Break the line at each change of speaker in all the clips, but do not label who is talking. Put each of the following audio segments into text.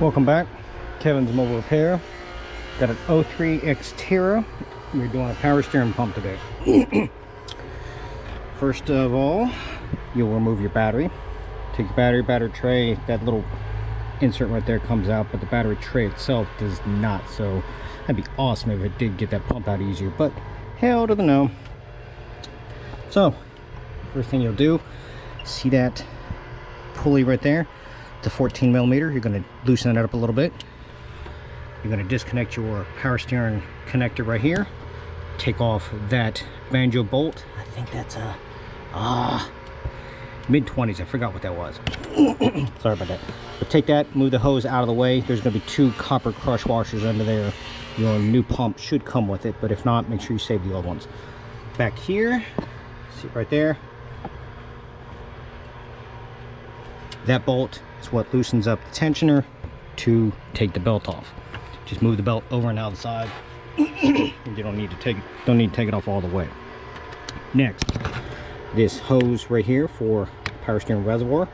Welcome back. Kevin's Mobile Repair. Got an 03 Xterra. We're doing a power steering pump today. First of all, you'll remove your battery. Take your battery tray. That little insert right there comes out, but the battery tray itself does not. So that'd be awesome if it did get that pump out easier, but hell to the no. So first thing you'll do, see that pulley right there? It's a 14 millimeter. You're going to loosen that up a little bit. You're going to disconnect your power steering connector right here. Take off that Banjo bolt. I think that's a mid-20s. I forgot what that was. Sorry about that. But take that, move the hose out of the way. There's going to be 2 copper crush washers under there. Your new pump should come with it, but if not, make sure you save the old ones. Back here, see right there. That bolt is what loosens up the tensioner to take the belt off. Just move the belt over and out the side. You don't need to take it off all the way. Next, this hose right here for power steering reservoir.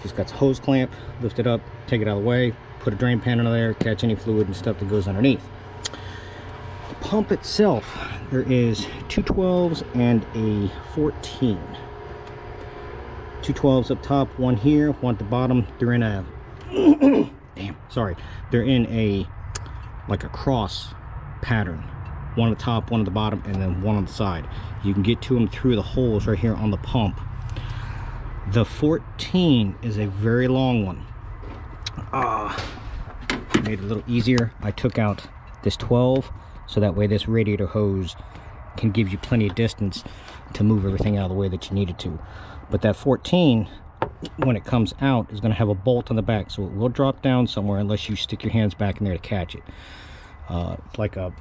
Just got the hose clamp, lift it up, take it out of the way, put a drain pan under there, catch any fluid and stuff that goes underneath. The pump itself, there is 2 12s and a 14. 2 12s up top, one here, one at the bottom. They're in a they're in a like a cross pattern. One at the top, one at the bottom, and then one on the side. You can get to them through the holes right here on the pump. The 14 is a very long one. Made it a little easier. I took out this 12 so that way this radiator hose can give you plenty of distance to move everything out of the way that you needed to. But that 14, when it comes out, is going to have a bolt on the back, so it will drop down somewhere unless you stick your hands back in there to catch it. It's like a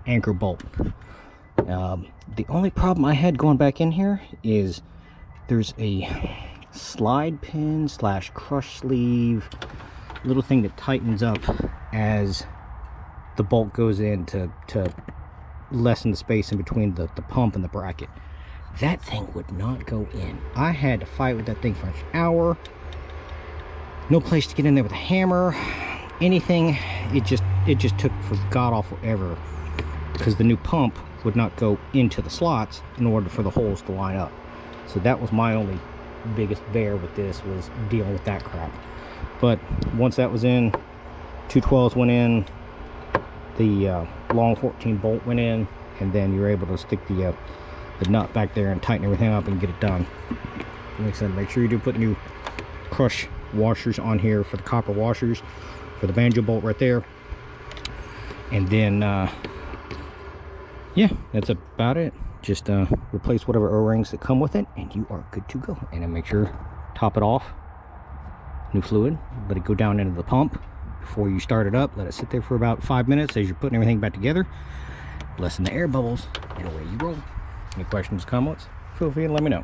anchor bolt. The only problem I had going back in here is there's a slide pin / crush sleeve little thing that tightens up as the bolt goes in to lessen the space in between the pump and the bracket. That thing would not go in. I had to fight with that thing for an hour. No place to get in there with a hammer, anything. It just took for god awful ever because the new pump would not go into the slots in order for the holes to line up. So that was my only biggest bear with this, was dealing with that crap. But once that was in, 2 12s went in, the long 14 bolt went in, and then you're able to stick the nut back there and tighten everything up and get it done. Like I said, make sure you do put new crush washers on here for the copper washers for the Banjo bolt right there. And then yeah, that's about it. Just replace whatever O-rings that come with it and you are good to go. And then make sure top it off, new fluid, let it go down into the pump before you start it up. Let it sit there for about 5 minutes as you're putting everything back together, lessen the air bubbles, and away you roll. Any questions, comments, feel free to let me know.